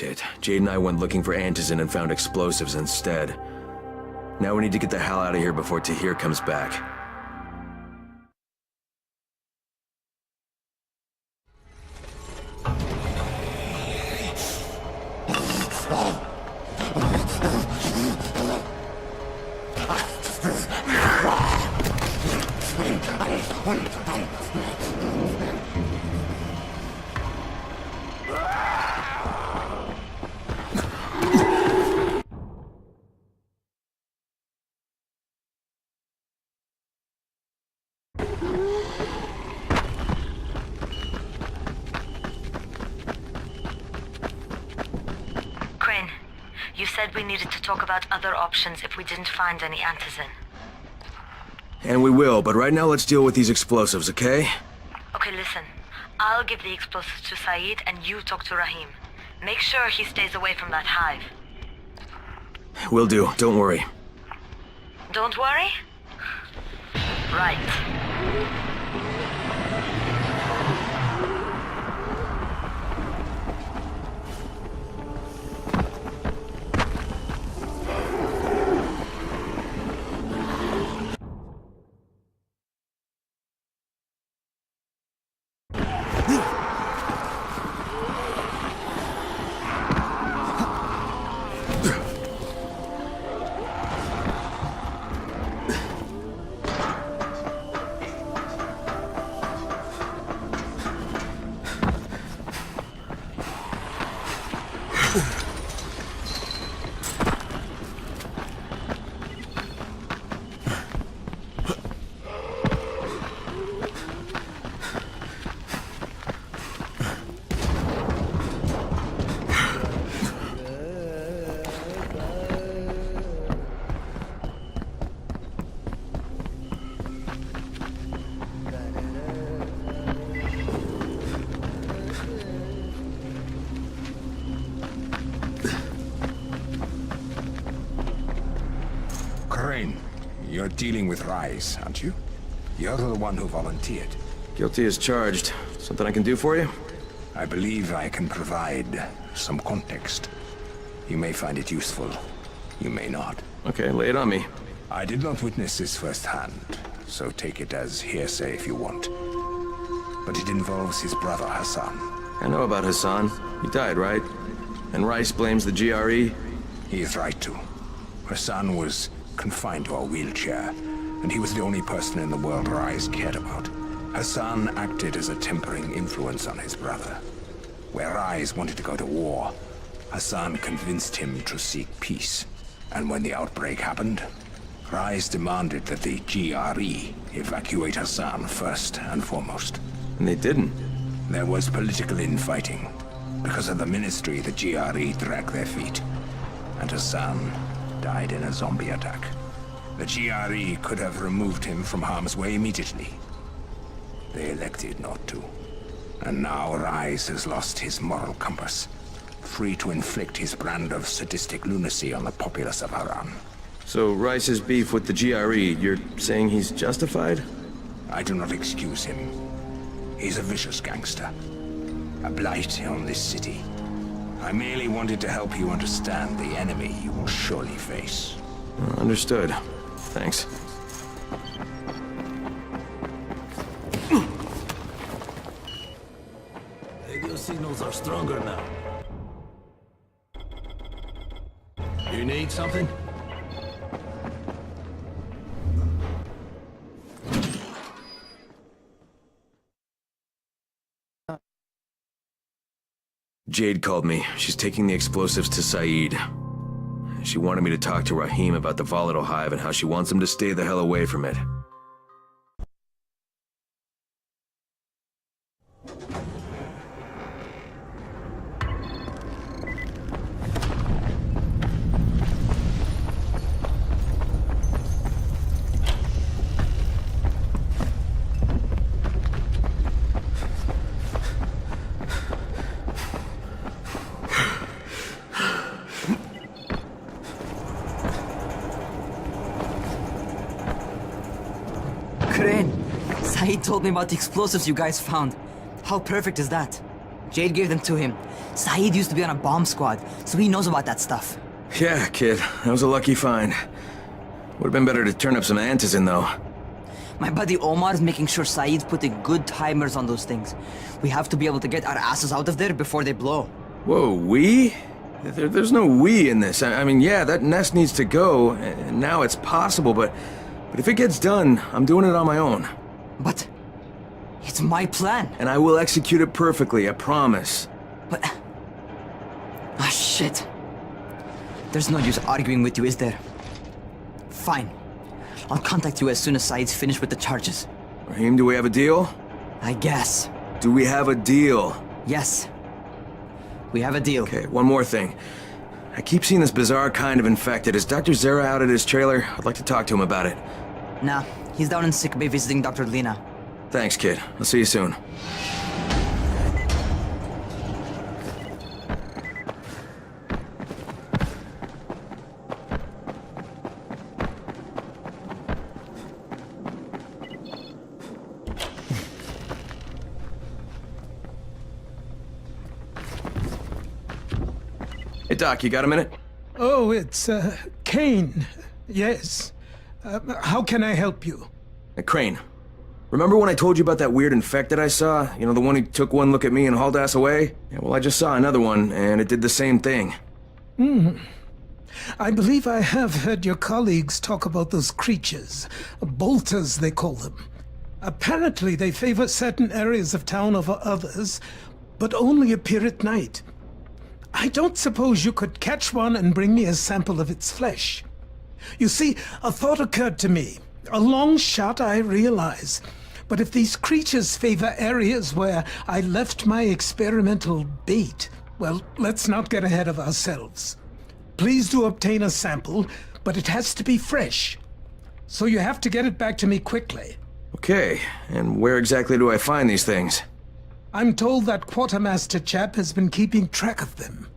Shit, Jade and I went looking for antizin and found explosives instead. Now we need to get the hell out of here before Tahir comes back. You said we needed to talk about other options if we didn't find any antizin. And we will, but right now let's deal with these explosives, okay? Okay, listen. I'll give the explosives to Saeed and you talk to Rahim. Make sure he stays away from that hive. Will do, don't worry. Don't worry? Right. You're dealing with Rise, aren't you? You're the one who volunteered. Guilty as charged. Something I can do for you? I believe I can provide some context. You may find it useful. You may not. Okay, lay it on me. I did not witness this firsthand, so take it as hearsay if you want. But it involves his brother, Hassan. I know about Hassan. He died, right? And Rice blames the GRE? He is right to. Hassan was confined to a wheelchair, and he was the only person in the world Rise cared about. Hassan acted as a tempering influence on his brother. Where Rise wanted to go to war, Hassan convinced him to seek peace. And when the outbreak happened, Rise demanded that the GRE evacuate Hassan first and foremost. And they didn't. There was political infighting. Because of the ministry, the GRE dragged their feet. And Hassan died in a zombie attack. The GRE could have removed him from harm's way immediately. They elected not to. And now Rise has lost his moral compass, free to inflict his brand of sadistic lunacy on the populace of Haran. So Rice's beef with the GRE, you're saying he's justified? I do not excuse him. He's a vicious gangster. A blight on this city. I merely wanted to help you understand the enemy you will surely face. Understood. Thanks. Radio signals are stronger now. You need something? Jade called me. She's taking the explosives to Saeed. She wanted me to talk to Rahim about the volatile hive and how she wants him to stay the hell away from it. Crane, Saeed told me about the explosives you guys found. How perfect is that? Jade gave them to him. Saeed used to be on a bomb squad, so he knows about that stuff. Yeah, kid. That was a lucky find. Would have been better to turn up some antizin, though. My buddy Omar is making sure Saeed's putting good timers on those things. We have to be able to get our asses out of there before they blow. Whoa, we? There's no we in this. I mean, yeah, that nest needs to go, and now it's possible, but if it gets done, I'm doing it on my own. But it's my plan. And I will execute it perfectly, I promise. But... ah, shit. There's no use arguing with you, is there? Fine. I'll contact you as soon as Saeed's finished with the charges. Rahim, do we have a deal? I guess. Do we have a deal? Yes. We have a deal. Okay, one more thing. I keep seeing this bizarre kind of infected. Is Dr. Zera out at his trailer? I'd like to talk to him about it. Nah, he's down in sickbay visiting Dr. Lena. Thanks, kid. I'll see you soon. Hey, Doc, you got a minute? Oh, it's, Kane. Yes. How can I help you? Crane. Remember when I told you about that weird infected I saw? You know, the one who took one look at me and hauled ass away? Yeah, well, I just saw another one, and it did the same thing. I believe I have heard your colleagues talk about those creatures. Bolters, they call them. Apparently, they favor certain areas of town over others, but only appear at night. I don't suppose you could catch one and bring me a sample of its flesh. You see, a thought occurred to me. A long shot, I realize. But if these creatures favor areas where I left my experimental bait, well, let's not get ahead of ourselves. Please do obtain a sample, but it has to be fresh. So you have to get it back to me quickly. Okay, and where exactly do I find these things? I'm told that quartermaster chap has been keeping track of them.